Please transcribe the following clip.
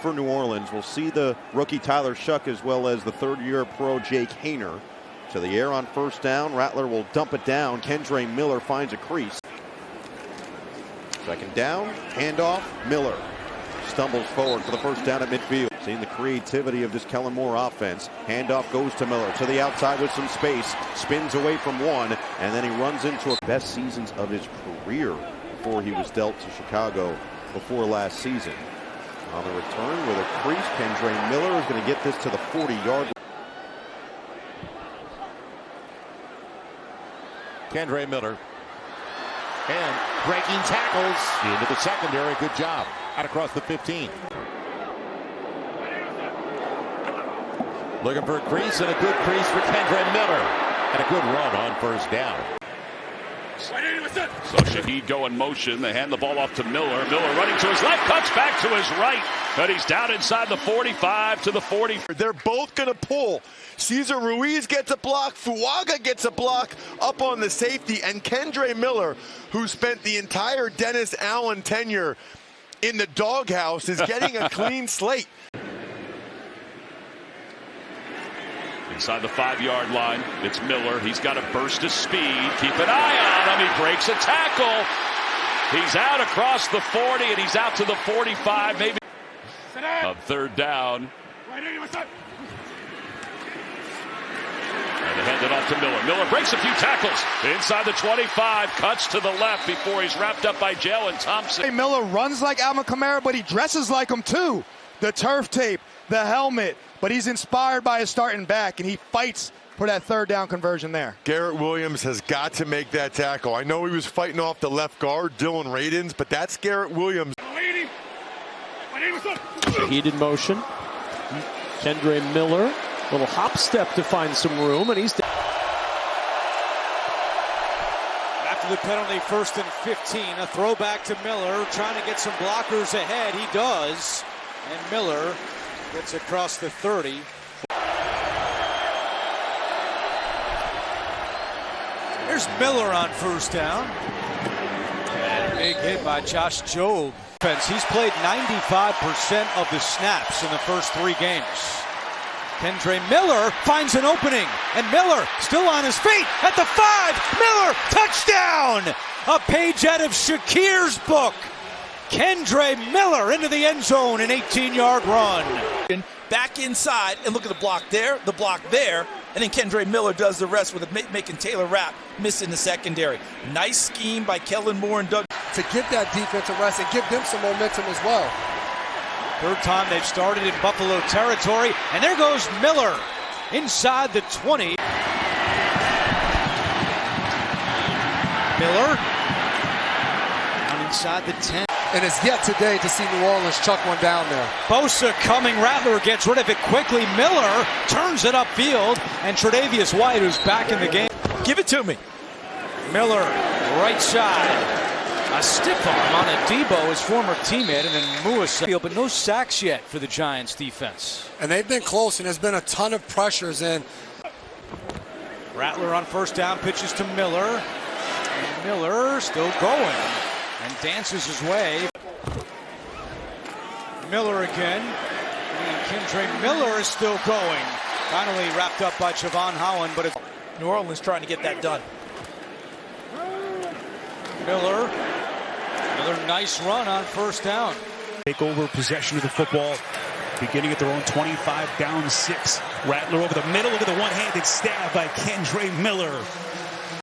for New Orleans. We'll see the rookie Tyler Shuck as well as the third-year pro Jake Haener. To the air on first down. Rattler will dump it down. Kendre Miller finds a crease. Second down, handoff, Miller stumbles forward for the first down at midfield. Seeing the creativity of this Kellen Moore offense. Handoff goes to Miller to the outside with some space. Spins away from one, and then he runs into a best seasons of his career before he was dealt to Chicago before last season. On the return with a crease, Kendre Miller is going to get this to the 40-yard line. Kendre Miller. And breaking tackles into the secondary. Good job. Out across the 15. Looking for a crease, and a good crease for Kendre Miller. And a good run on first down. So Shaheed go in motion. They hand the ball off to Miller. Miller running to his left, cuts back to his right. But he's down inside the 45 to the 40. They're both going to pull. Cesar Ruiz gets a block. Fuaga gets a block up on the safety. And Kendre Miller, who spent the entire Dennis Allen tenure in the doghouse, is getting a clean slate. Inside the 5-yard line, it's Miller. He's got a burst of speed. Keep an eye on him. He breaks a tackle. He's out across the 40, and he's out to the 45, maybe a third down. And they hand it off to Miller. Miller breaks a few tackles. Inside the 25, cuts to the left before he's wrapped up by Jalen Thompson. Hey, Miller runs like Alvin Kamara, but he dresses like him too. The turf tape, the helmet, but he's inspired by his starting back, and he fights for that third down conversion there. Garrett Williams has got to make that tackle. I know he was fighting off the left guard, Dylan Radins, but that's Garrett Williams. Heat in motion. Kendre Miller, little hop step to find some room, and he's after the penalty, 1st and 15. A throwback to Miller, trying to get some blockers ahead. He does, and Miller gets across the 30. There's Miller on first down. And a big hit by Josh Jobe. He's played 95% of the snaps in the first 3 games. Kendre Miller finds an opening, and Miller still on his feet at the 5. Miller, touchdown! A page out of Shakir's book. Kendre Miller into the end zone, an 18-yard run. Back inside, and look at the block there, and then Kendre Miller does the rest with making Taylor Rapp miss in the secondary. Nice scheme by Kellen Moore and Doug. To give that defense a rest and give them some momentum as well. Third time they've started in Buffalo territory, and there goes Miller inside the 20. Miller down inside the 10. And it's yet today to see New Orleans chuck one down there. Bosa coming, Rattler gets rid of it quickly. Miller turns it upfield, and Tre'Davious White, who's back in the game. Give it to me. Miller, right side. A stiff arm on Adebo, his former teammate, and then Musa. But no sacks yet for the Giants defense. And they've been close, and there's been a ton of pressures in. Rattler on first down, pitches to Miller. And Miller still going and dances his way. Miller again. And Kendre Miller is still going. Finally wrapped up by Javon Holland, but it's New Orleans trying to get that done. Miller. Another nice run on first down. Take over possession of the football, beginning at their own 25, down 6. Rattler over the middle, look at the one-handed stab by Kendre Miller.